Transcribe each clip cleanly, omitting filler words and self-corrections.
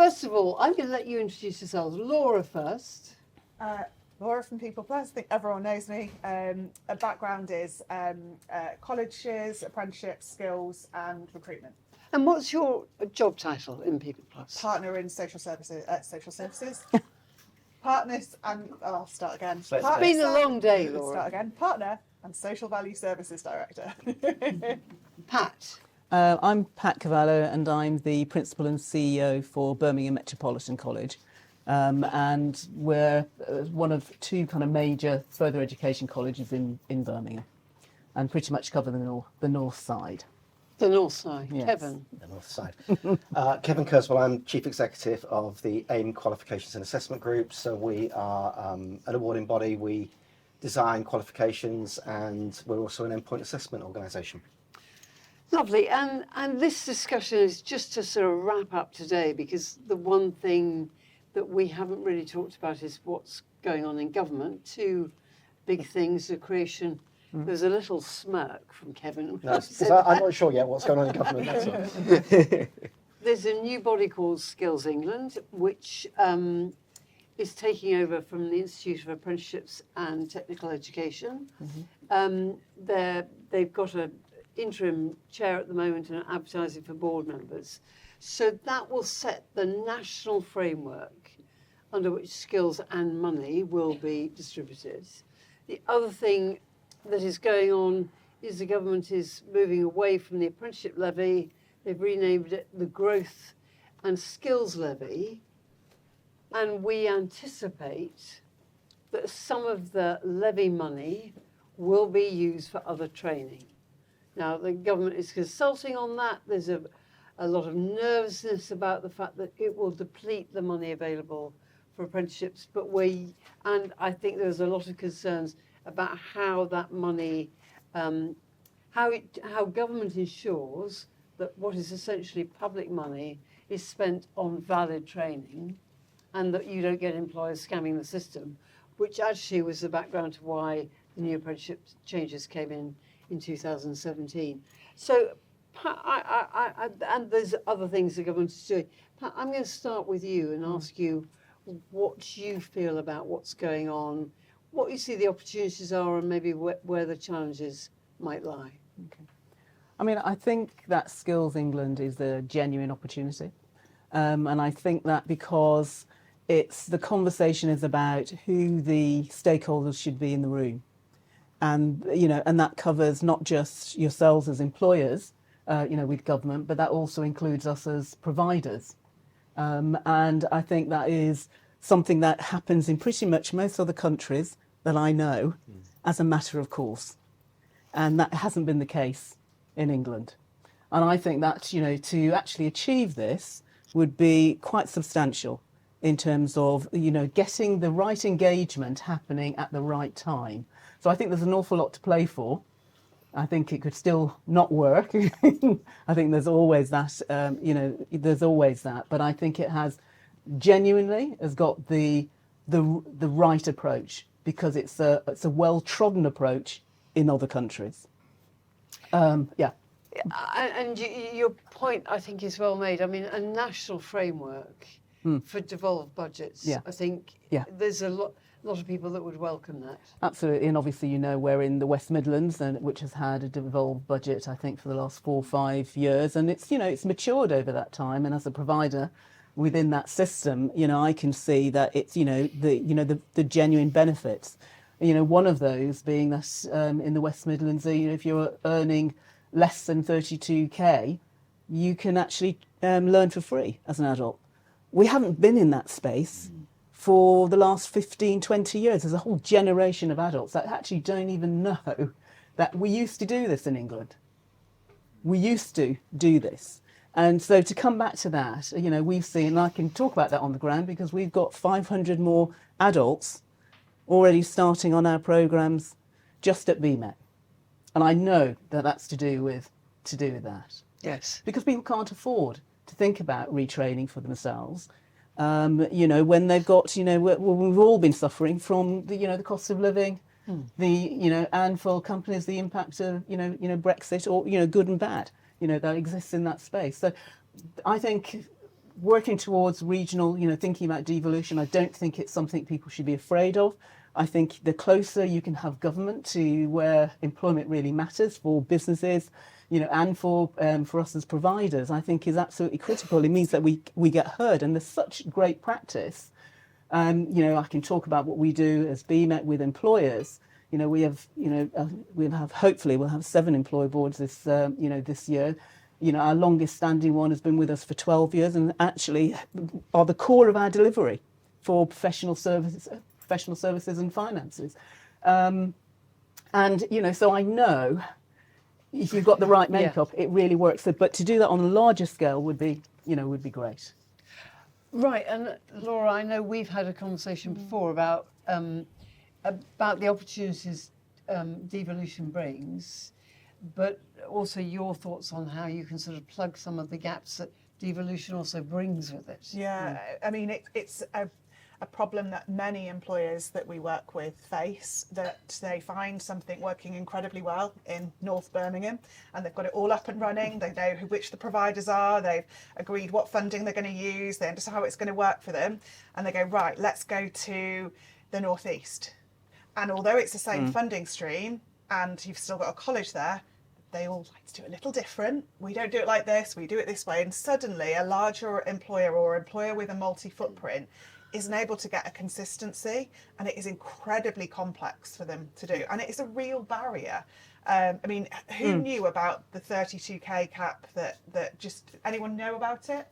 first of all, I'm going to let you introduce yourselves. Laura first. Laura from PeoplePlus. I think everyone knows me. A background is colleges, apprenticeships, skills, and recruitment. And what's your job title in PeoplePlus? Partner in social services. Partners and I'll start again. It's been a long day, Laura. Start again. Partner and Social Value Services Director. Pat. I'm Pat Carvalho, and I'm the Principal and CEO for Birmingham Metropolitan College. And we're one of two kind of major further education colleges in Birmingham, and pretty much cover the north side. The north side, yes. Kevern. The north side. Kevern Kerswell, I'm Chief Executive of the AIM Qualifications and Assessment Group. So we are an awarding body. We design qualifications, and we're also an endpoint assessment organisation. Lovely. And this discussion is just to sort of wrap up today, because the one thing that we haven't really talked about is what's going on in government. Two big things, the creation. There's a little smirk from Kevern. No, I'm not sure yet what's going on in government. That's all. There's a new body called Skills England, which is taking over from the Institute of Apprenticeships and Technical Education. They've got an interim chair at the moment and advertising for board members. So that will set the national framework under which skills and money will be distributed. The other thing that is going on is the government is moving away from the apprenticeship levy. They've renamed it the Growth and Skills Levy, and we anticipate that some of the levy money will be used for other training. Now, the government is consulting on that. There's a lot of nervousness about the fact that it will deplete the money available for apprenticeships, and I think there's a lot of concerns about how that money, how government ensures that what is essentially public money is spent on valid training, and that you don't get employers scamming the system, which actually was the background to why the new apprenticeship changes came in 2017. So, and there's other things the government is doing. Pat, I'm going to start with you and ask you what you feel about what's going on, what you see the opportunities are, and maybe where the challenges might lie. Okay. I mean, I think that Skills England is a genuine opportunity. And I think that because the conversation is about who the stakeholders should be in the room. And, and that covers not just yourselves as employers, with government, but that also includes us as providers. And I think that is something that happens in pretty much most other countries that I know as a matter of course. And that hasn't been the case in England. And I think that, to actually achieve this would be quite substantial in terms of, getting the right engagement happening at the right time. So I think there's an awful lot to play for. I think it could still not work. I think there's always that, there's always that. But I think it has got the right approach, because it's a well-trodden approach in other countries. And your point, I think, is well made. I mean, a national framework for devolved budgets. Yeah. I think there's a lot of people that would welcome that. Absolutely, and obviously, we're in the West Midlands, which has had a devolved budget, I think, for the last 4 or 5 years, and it's matured over that time. And as a provider within that system, I can see that it's the genuine benefits. One of those being that in the West Midlands, if you're earning less than 32k, you can actually learn for free as an adult. We haven't been in that space for the last 15, 20 years. There's a whole generation of adults that actually don't even know that we used to do this in England. We used to do this. And so to come back to that, we've seen, and I can talk about that on the ground, because we've got 500 more adults already starting on our programmes just at BMet. And I know that that's to do with that. Yes. Because people can't afford to think about retraining for themselves. When they've got, we've all been suffering from the cost of living, and for companies, the impact of, Brexit, or, good and bad, that exists in that space. So I think working towards regional, thinking about devolution, I don't think it's something people should be afraid of. I think the closer you can have government to where employment really matters for businesses, and for us as providers, I think is absolutely critical. It means that we get heard, and there's such great practice. I can talk about what we do as BMet with employers. We have, hopefully we'll have 7 employer boards this year. Our longest standing one has been with us for 12 years and actually are the core of our delivery for professional services and finances. So I know if you've got the right makeup, it really works. But to do that on a larger scale would be great. Right, and Laura, I know we've had a conversation before about the opportunities devolution brings, but also your thoughts on how you can sort of plug some of the gaps that devolution also brings with it. Yeah, I mean, it's a problem that many employers that we work with face, that they find something working incredibly well in North Birmingham and they've got it all up and running, they know which the providers are, they've agreed what funding they're going to use, they understand how it's going to work for them, and they go, right, let's go to the Northeast. And although it's the same funding stream and you've still got a college there, they all like to do it a little different. We don't do it like this, we do it this way. And suddenly a larger employer or employer with a multi-footprint isn't able to get a consistency, and it is incredibly complex for them to do. And it is a real barrier. I mean, who knew about the 32k cap that just, anyone know about it?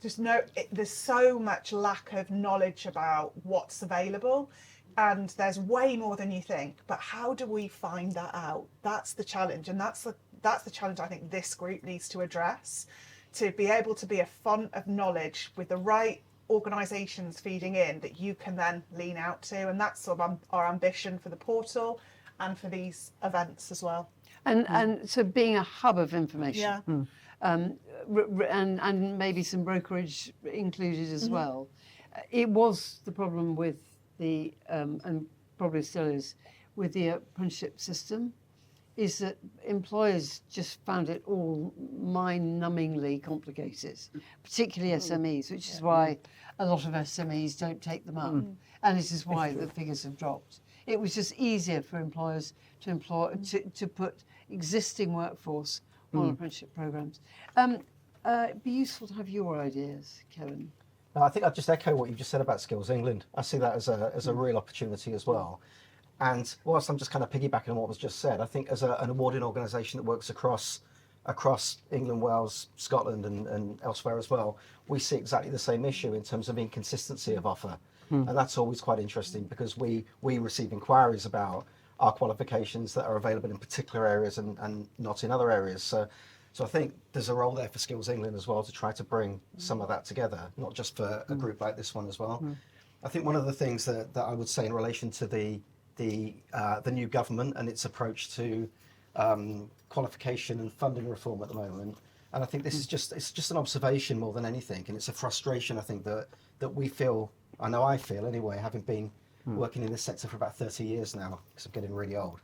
Just know, there's so much lack of knowledge about what's available. And there's way more than you think, but how do we find that out? That's the challenge, and that's the challenge I think this group needs to address, to be able to be a font of knowledge with the right organisations feeding in that you can then lean out to, and that's sort of our ambition for the portal and for these events as well. And so being a hub of information, and maybe some brokerage included as well. It was the problem with the, and probably still is, with the apprenticeship system, is that employers just found it all mind-numbingly complicated, particularly SMEs, which is why a lot of SMEs don't take them up. And this is why the figures have dropped. It was just easier for employers to put existing workforce on apprenticeship programs. It'd be useful to have your ideas, Kevin. I think I'd just echo what you just said about Skills England. I see that as a real opportunity as well. And whilst I'm just kind of piggybacking on what was just said, I think as an awarding organisation that works across England, Wales, Scotland and elsewhere as well, we see exactly the same issue in terms of inconsistency of offer. And that's always quite interesting because we receive inquiries about our qualifications that are available in particular areas and not in other areas. So I think there's a role there for Skills England as well to try to bring some of that together, not just for a group like this one as well. I think one of the things that I would say in relation to the new government and its approach to qualification and funding reform at the moment, and I think this is just an observation more than anything, and it's a frustration I think that we feel, I know I feel anyway, having been working in this sector for about 30 years now, because I'm getting really old,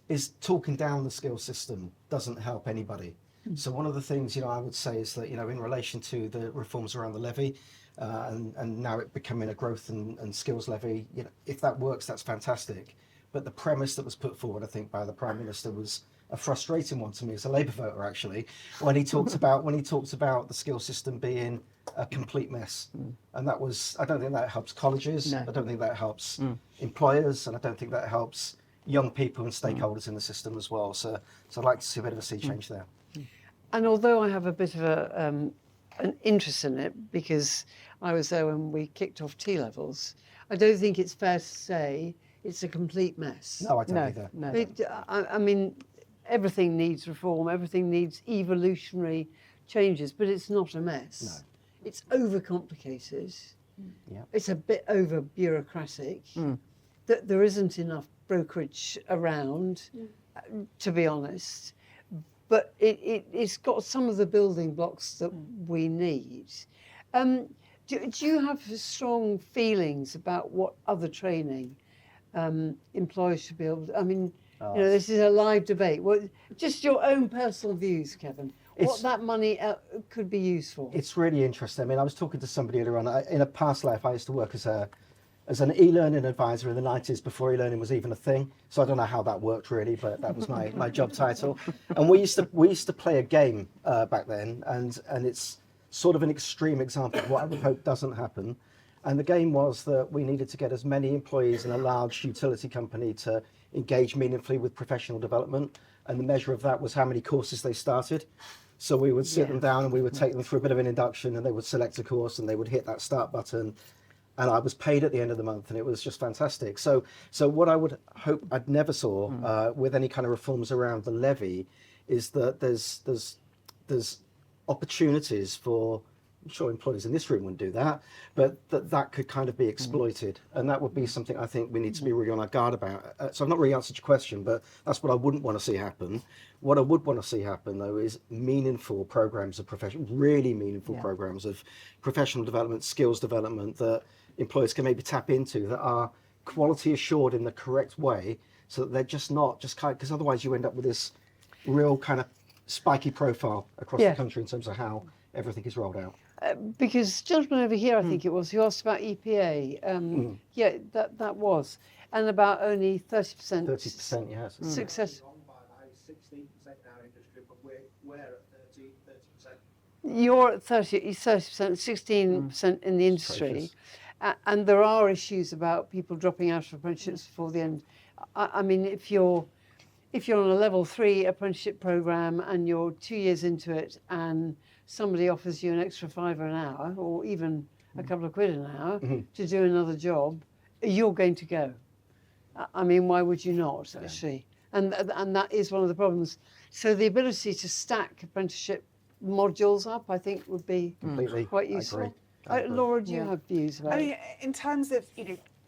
is talking down the skills system doesn't help anybody. So one of the things I would say is that in relation to the reforms around the levy, and now it becoming a growth and skills levy, if that works, that's fantastic. But the premise that was put forward, I think, by the Prime Minister was a frustrating one to me as a Labour voter, actually, when he talked about the skills system being a complete mess. And that was, I don't think that helps colleges, I don't think that helps employers, and I don't think that helps young people and stakeholders in the system as well. So I'd like to see a bit of a sea change there. And although I have a bit of an interest in it, because I was there when we kicked off T-levels, I don't think it's fair to say it's a complete mess. No, I don't either. No. I mean, everything needs reform, everything needs evolutionary changes, but it's not a mess. No. It's overcomplicated. Yeah. It's a bit over bureaucratic. That there isn't enough brokerage around, to be honest. But it's got some of the building blocks that we need. Do you have strong feelings about what other training employers should be able to? I mean, this is a live debate. Just your own personal views, Kevin. what that money could be used for. It's really interesting. I mean, I was talking to somebody earlier on. In a past life, I used to work as an e-learning advisor in the 90s before e-learning was even a thing. So I don't know how that worked really, but that was my job title. And we used to play a game back then, and it's sort of an extreme example of what I would hope doesn't happen. And the game was that we needed to get as many employees in a large utility company to engage meaningfully with professional development. And the measure of that was how many courses they started. So we would sit them down and we would take them through a bit of an induction, and they would select a course and they would hit that start button. And I was paid at the end of the month, and it was just fantastic. So what I would hope I'd never saw with any kind of reforms around the levy is that there's opportunities for, I'm sure employers in this room wouldn't do that, but that could kind of be exploited. And that would be something I think we need to be really on our guard about. So I've not really answered your question, but that's what I wouldn't want to see happen. What I would want to see happen, though, is meaningful programs of really meaningful programs of professional development, skills development that employers can maybe tap into, that are quality assured in the correct way, so that they're just not because otherwise you end up with this real kind of spiky profile across the country in terms of how everything is rolled out. Because gentleman over here, I think it was, who asked about EPA. Yeah, that was, and about only 30%. 30%, yes. Success. 16% in our industry, but we're at 30%. You're at 30%, 16% in the industry. And there are issues about people dropping out of apprenticeships before the end. I mean, if you're on a level 3 apprenticeship program and you're 2 years into it and somebody offers you an extra £5 an hour or even a couple of quid an hour to do another job, you're going to go. I mean, why would you not, actually? And that is one of the problems. So the ability to stack apprenticeship modules up, I think, would be quite useful. I agree. Laura, do you have views about it? In terms of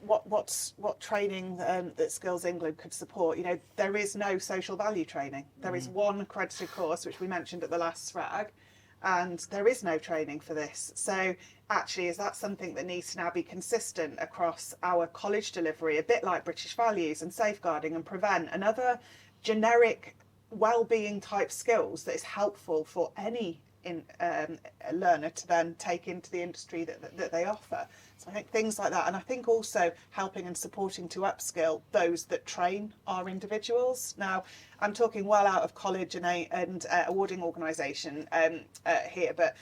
what training that Skills England could support, there is no social value training. There is one accredited course, which we mentioned at the last SRAG, and there is no training for this. So actually, is that something that needs to now be consistent across our college delivery, a bit like British values and safeguarding and prevent, and other generic well-being type skills that is helpful for any learner to then take into the industry that they offer. So I think things like that, and I think also helping and supporting to upskill those that train our individuals. Now, I'm talking well out of college and awarding organisation here, but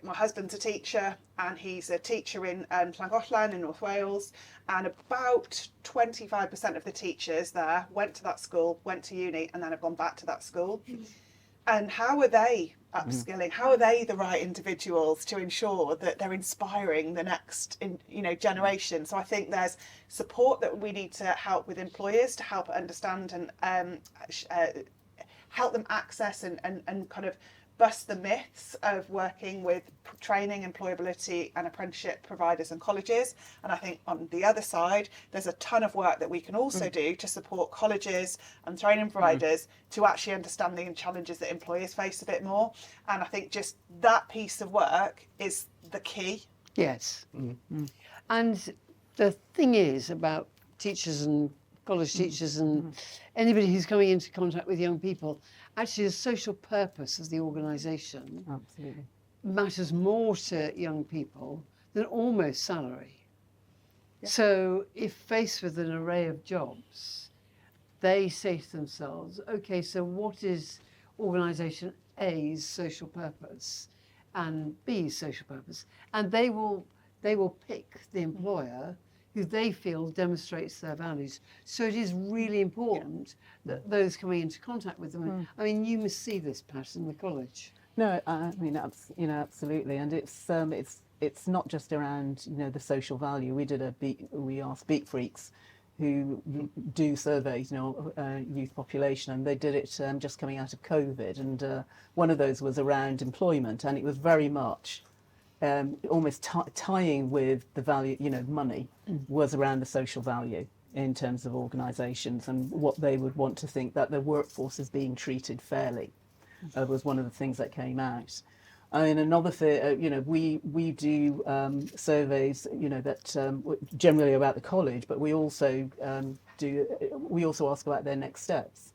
my husband's a teacher, and he's a teacher in Llangollen in North Wales, and about 25% of the teachers there went to that school, went to uni, and then have gone back to that school. And how are they upskilling? How are they the right individuals to ensure that they're inspiring the next generation? So I think there's support that we need to help with employers to help understand and help them access and kind of bust the myths of working with training, employability and apprenticeship providers and colleges. And I think on the other side, there's a ton of work that we can also do to support colleges and training providers to actually understand the challenges that employers face a bit more. And I think just that piece of work is the key. Yes. And the thing is about teachers and college teachers and anybody who's coming into contact with young people, actually the social purpose of the organisation matters more to young people than almost salary. So if faced with an array of jobs, they say to themselves, okay, so what is organisation A's social purpose and B's social purpose? And they will pick the employer who they feel demonstrates their values. So it is really important that those coming into contact with them, I mean, you must see this, Pat, in the college. No, I mean, absolutely, and it's not just around the social value. We asked Beat Freaks, who do surveys, youth population, and they did it just coming out of COVID, and one of those was around employment, and it was very much almost tying with the value, money was around the social value in terms of organisations and what they would want to think that their workforce is being treated fairly. Was one of the things that came out. And another thing, we do surveys, that generally about the college, but we also ask about their next steps,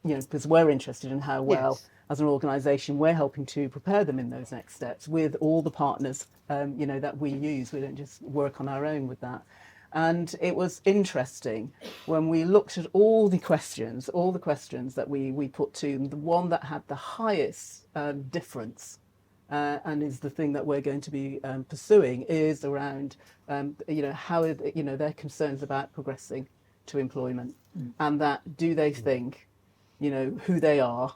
because we're interested in how well as an organisation, we're helping to prepare them in those next steps with all the partners, that we use. We don't just work on our own with that. And it was interesting when we looked at all the questions that we put to them. The one that had the highest difference, and is the thing that we're going to be pursuing, is around how their concerns about progressing to employment, and that do they think who they are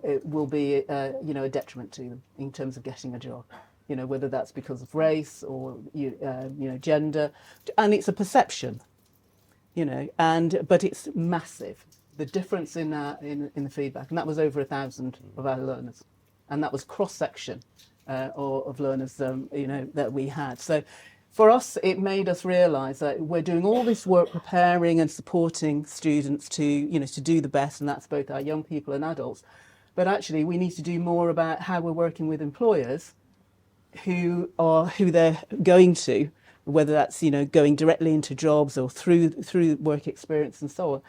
it will be a detriment to them in terms of getting a job. Whether that's because of race or gender, and it's a perception, but it's massive. The difference in the feedback, and that was over 1,000 of our learners, and that was cross section of learners, that we had. So for us, it made us realise that we're doing all this work preparing and supporting students to do the best, and that's both our young people and adults. But actually, we need to do more about how we're working with employers who they're going to, whether that's going directly into jobs or through work experience and so on,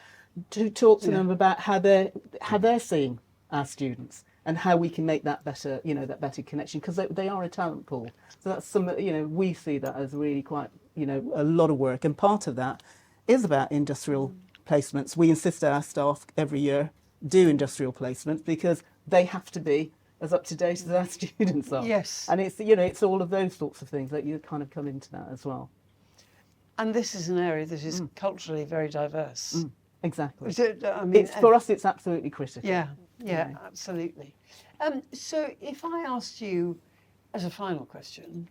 to talk to them about how they're seeing our students and how we can make that better, that better connection, because they are a talent pool. So that's we see that as really quite a lot of work, and part of that is about industrial placements. We insist our staff every year do industrial placements because they have to be as up to date as our students are. Yes. And it's it's all of those sorts of things that you kind of come into that as well. And this is an area that is culturally very diverse. Exactly. For us, it's absolutely critical. Yeah, absolutely. So if I asked you, as a final question,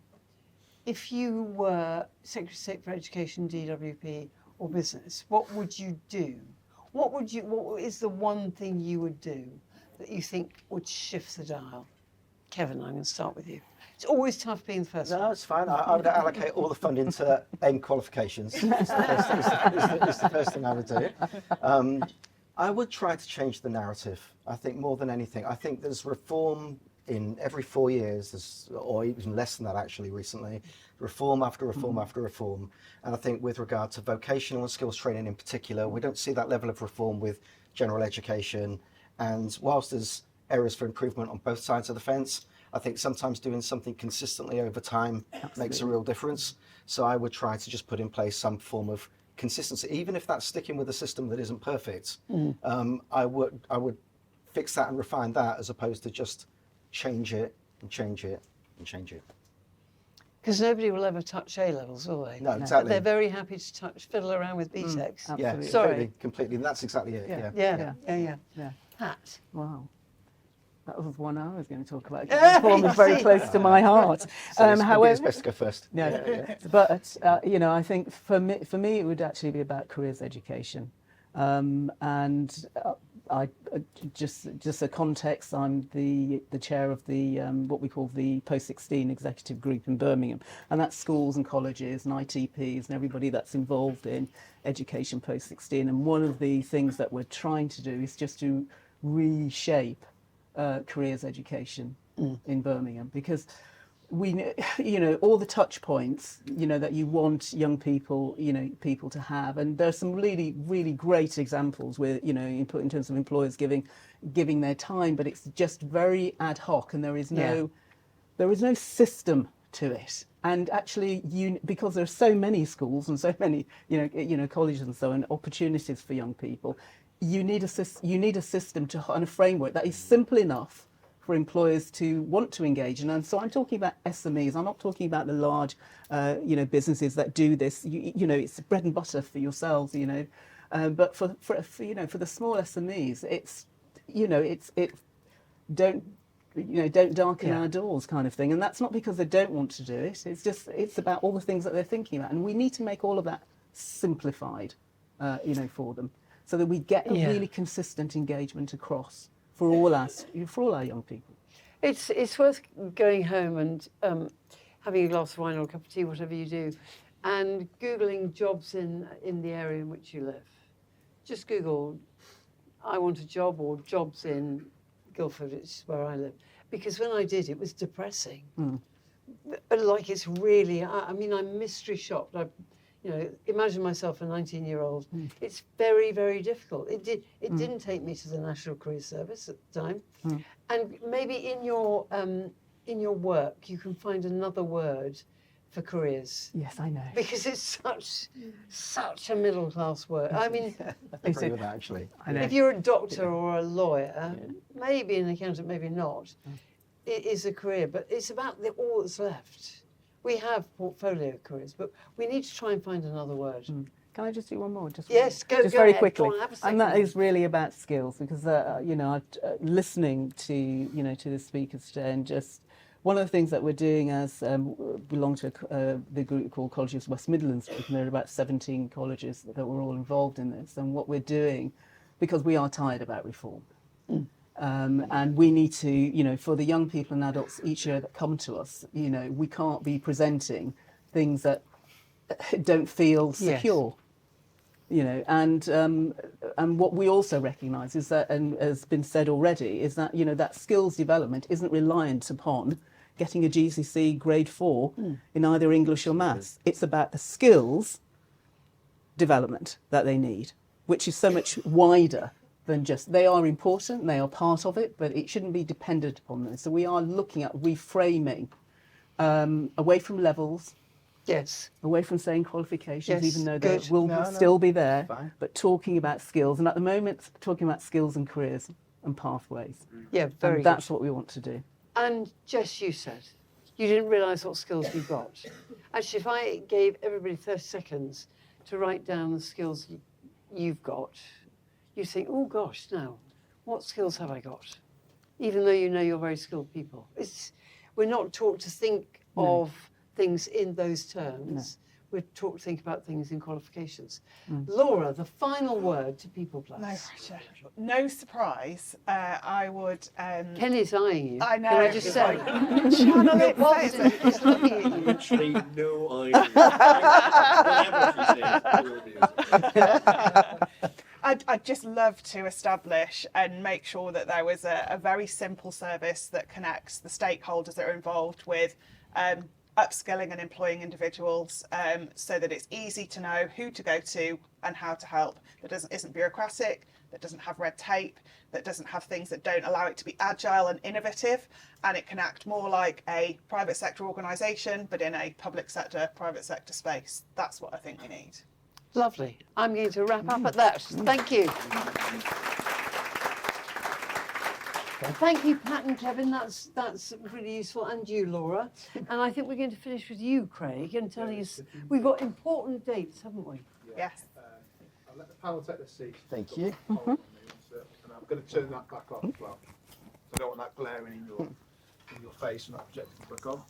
if you were Secretary of State for Education, DWP, or Business, what would you do? What is the one thing you would do that you think would shift the dial? Kevin, I'm going to start with you. It's always tough being the first one. No, it's fine. I would allocate all the funding to AIM qualifications. It's the first thing I would do. I would try to change the narrative. I think more than anything. I think there's reform in every 4 years, or even less than that actually recently, reform after reform after reform. And I think with regard to vocational and skills training in particular, we don't see that level of reform with general education. And whilst there's areas for improvement on both sides of the fence, I think sometimes doing something consistently over time makes a real difference. So I would try to just put in place some form of consistency, even if that's sticking with a system that isn't perfect. I would fix that and refine that, as opposed to just change it and change it and change it. Because nobody will ever touch A-levels, will they? No, exactly. They're very happy to fiddle around with BTECs. Absolutely. Yeah, Sorry. completely. That's exactly it. Yeah. Pat. Wow. That was one I was going to talk about. Reform is very close to my heart. However, it's best to go first. But I think for me, it would actually be about careers education, and I just a context. I'm the chair of the what we call the Post-16 Executive Group in Birmingham, and that's schools and colleges and ITPs and everybody that's involved in education post-16. And one of the things that we're trying to do is just to reshape careers education in Birmingham, because we all the touch points that you want young people people to have, and there's some really great examples where in terms of employers giving their time, but it's just very ad hoc, and there is no system to it. And actually, because there are so many schools and so many colleges and so on, opportunities for young people, you need a system and a framework that is simple enough for employers to want to engage in. And so I'm talking about SMEs. I'm not talking about the large, businesses that do this. It's bread and butter for yourselves. But for the small SMEs, don't darken our doors kind of thing. And that's not because they don't want to do it. It's about all the things that they're thinking about, and we need to make all of that simplified, for them, so that we get a really consistent engagement across for all our young people. It's worth going home and having a glass of wine or a cup of tea, whatever you do, and Googling jobs in the area in which you live. Just Google, I want a job, or jobs in Guildford, which is where I live. Because when I did, it was depressing. Like, it's really, I'm mystery shopped. You know, imagine myself a 19-year-old. It's very, very difficult. It didn't take me to the National Careers Service at the time. And maybe in your work you can find another word for careers. Yes, I know. Because it's such a middle class word. I mean, I agree with that, actually. I know. if you're a doctor or a lawyer, maybe an accountant, maybe not, it is a career, but it's about all that's left. We have portfolio careers, but we need to try and find another word. Can I just do one more? Yes, go very ahead. quickly. Go on, have a And that second. is really about skills, because you know, listening to to the speakers today, and just one of the things that we're doing as belong to the group called Colleges West Midlands Group, and there are about 17 colleges that were all involved in this. And what we're doing, because we are tired about reform, and we need to, for the young people and adults each year that come to us, we can't be presenting things that don't feel secure. And what we also recognise is that, and has been said already, is that that skills development isn't reliant upon getting a GCSE grade 4 in either English or maths. It's about the skills development that they need, which is so much wider than just, they are important, they are part of it, but it shouldn't be dependent upon them. So we are looking at reframing away from levels, Yes. away from saying qualifications, Yes, even though they good. will still be there, Fine. but talking about skills. And at the moment, talking about skills and careers and pathways. Yeah, very And that's what we want to do. And Jess, you said you didn't realise what skills you got. Actually, if I gave everybody 30 seconds to write down the skills you've got, you think, oh gosh, now, what skills have I got? Even though you're very skilled people. We're not taught to think of things in those terms. We're taught to think about things in qualifications. Laura, the final word to PeoplePlus. No pressure. No surprise. I would. Kenny's eyeing you. I know. Can I just say? Channel it. Whilst say it. he's looking at you. Literally no idea. Whatever she says, I'd just love to establish and make sure that there was a very simple service that connects the stakeholders that are involved with upskilling and employing individuals, so that it's easy to know who to go to and how to help, that isn't bureaucratic, that doesn't have red tape, that doesn't have things that don't allow it to be agile and innovative, and it can act more like a private sector organisation but in a public sector, private sector space. That's what I think we need. Lovely. I'm going to wrap up at that. Thank you. Thank you, Pat and Kevin. That's really useful, and you, Laura. And I think we're going to finish with you, Craig, and telling us we've got important dates, haven't we? Yes. I'll let the panel take their seats. Thank you. And I'm going to turn that back on as well. I don't want that glaring in your face and that projecting back on.